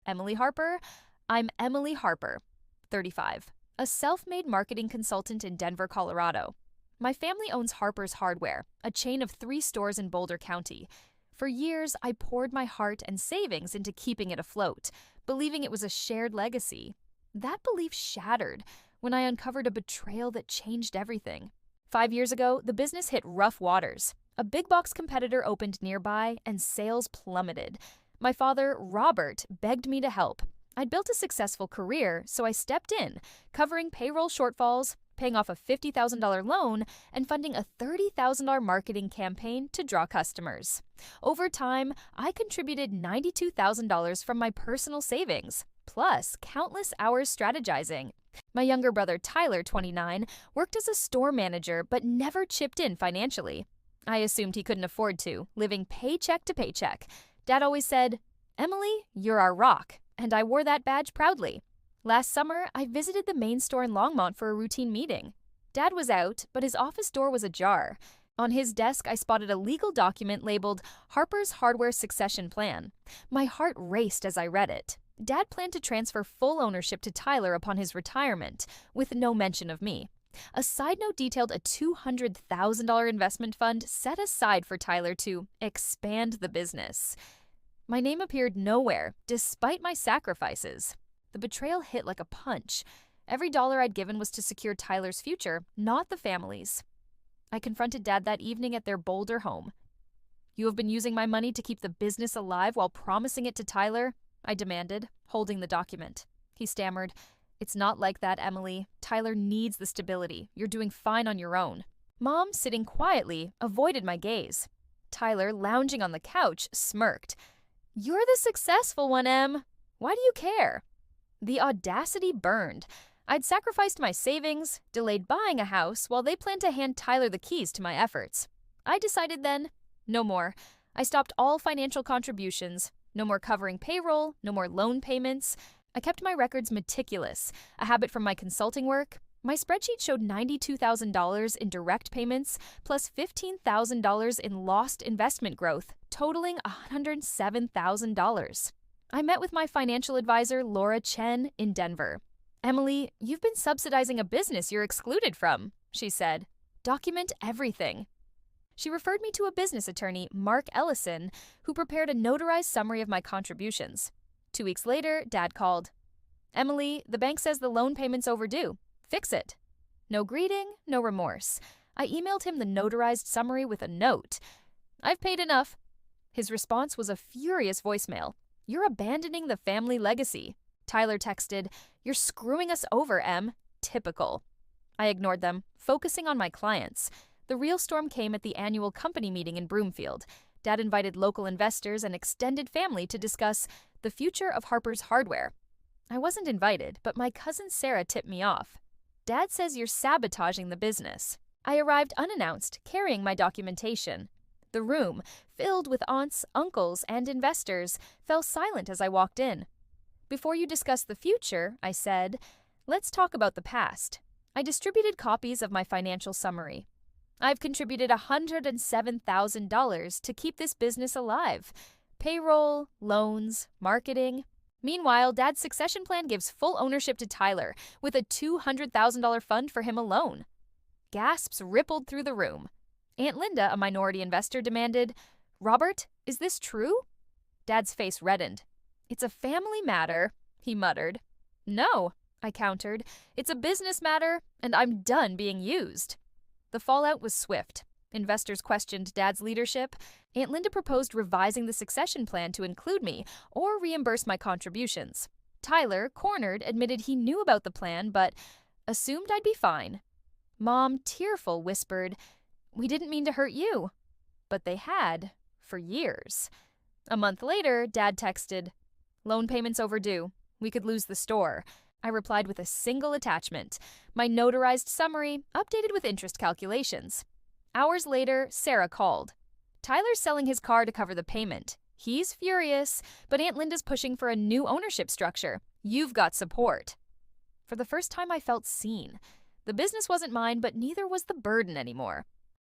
Emily Harper? I'm Emily Harper, 35, a self-made marketing consultant in Denver, Colorado. My family owns Harper's Hardware, a chain of 3 stores in Boulder County. For years, I poured my heart and savings into keeping it afloat, believing it was a shared legacy. That belief shattered when I uncovered a betrayal that changed everything. 5 years ago, the business hit rough waters. A big box competitor opened nearby, and sales plummeted. My father, Robert, begged me to help. I'd built a successful career, so I stepped in, covering payroll shortfalls, paying off a $50,000 loan, and funding a $30,000 marketing campaign to draw customers. Over time, I contributed $92,000 from my personal savings, plus countless hours strategizing. My younger brother, Tyler, 29, worked as a store manager but never chipped in financially. I assumed he couldn't afford to, living paycheck to paycheck. Dad always said, "Emily, you're our rock," and I wore that badge proudly. Last summer, I visited the main store in Longmont for a routine meeting. Dad was out, but his office door was ajar. On his desk, I spotted a legal document labeled Harper's Hardware Succession Plan. My heart raced as I read it. Dad planned to transfer full ownership to Tyler upon his retirement, with no mention of me. A side note detailed a $200,000 investment fund set aside for Tyler to expand the business. My name appeared nowhere, despite my sacrifices. The betrayal hit like a punch. Every dollar I'd given was to secure Tyler's future, not the family's. I confronted Dad that evening at their Boulder home. "You have been using my money to keep the business alive while promising it to Tyler?" I demanded, holding the document. He stammered, "It's not like that, Emily. Tyler needs the stability. You're doing fine on your own." Mom, sitting quietly, avoided my gaze. Tyler, lounging on the couch, smirked. "You're the successful one, Em. Why do you care?" The audacity burned. I'd sacrificed my savings, delayed buying a house, while they planned to hand Tyler the keys to my efforts. I decided then, no more. I stopped all financial contributions. No more covering payroll, no more loan payments. I kept my records meticulous, a habit from my consulting work. My spreadsheet showed $92,000 in direct payments, plus $15,000 in lost investment growth, totaling $107,000. I met with my financial advisor, Laura Chen, in Denver. "Emily, you've been subsidizing a business you're excluded from," she said. "Document everything." She referred me to a business attorney, Mark Ellison, who prepared a notarized summary of my contributions. 2 weeks later, Dad called. "Emily, the bank says the loan payment's overdue. Fix it." No greeting, no remorse. I emailed him the notarized summary with a note. "I've paid enough." His response was a furious voicemail. "You're abandoning the family legacy." Tyler texted, "You're screwing us over, Em." Typical. I ignored them, focusing on my clients. The real storm came at the annual company meeting in Broomfield. Dad invited local investors and extended family to discuss the future of Harper's Hardware. I wasn't invited, but my cousin Sarah tipped me off. "Dad says you're sabotaging the business." I arrived unannounced, carrying my documentation. The room, filled with aunts, uncles, and investors, fell silent as I walked in. "Before you discuss the future," I said, "let's talk about the past." I distributed copies of my financial summary. "I've contributed $107,000 to keep this business alive. Payroll, loans, marketing. Meanwhile, Dad's succession plan gives full ownership to Tyler, with a $200,000 fund for him alone." Gasps rippled through the room. Aunt Linda, a minority investor, demanded, "Robert, is this true?" Dad's face reddened. "It's a family matter," he muttered. "No," I countered. "It's a business matter, and I'm done being used." The fallout was swift. Investors questioned Dad's leadership. Aunt Linda proposed revising the succession plan to include me or reimburse my contributions. Tyler, cornered, admitted he knew about the plan but assumed I'd be fine. Mom, tearful, whispered, "We didn't mean to hurt you." But they had, for years. A month later, Dad texted, "Loan payments overdue. We could lose the store." I replied with a single attachment, my notarized summary, updated with interest calculations. Hours later, Sarah called. "Tyler's selling his car to cover the payment. He's furious, but Aunt Linda's pushing for a new ownership structure. You've got support." For the first time, I felt seen. The business wasn't mine, but neither was the burden anymore.